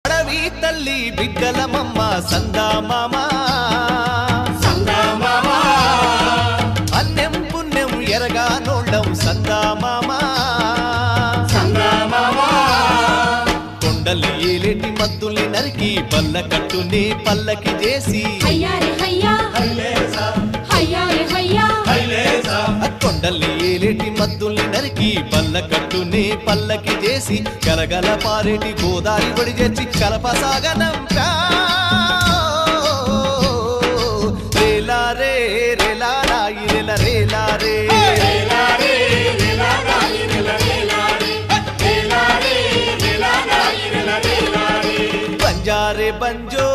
అడవి తల్లి బిడ్డలమమ్మ సందా మామా అన్నం పుణ్యం ఎరగా నోళ్ళం సందా మామా కొండలి ఏలేటి మద్దుల్ని నరికి పల్ల కట్టుని పల్లకి చేసి కొండలి ఏలేటి మద్దుల్ని నరికి పల్ల కట్టుని పల్లకి చేసి గలగల పారేటి గోదారి బడి చేసి కలపసాగనం రేలా రే రేలా రాయి రేల రేలా రే బంజారే బంజో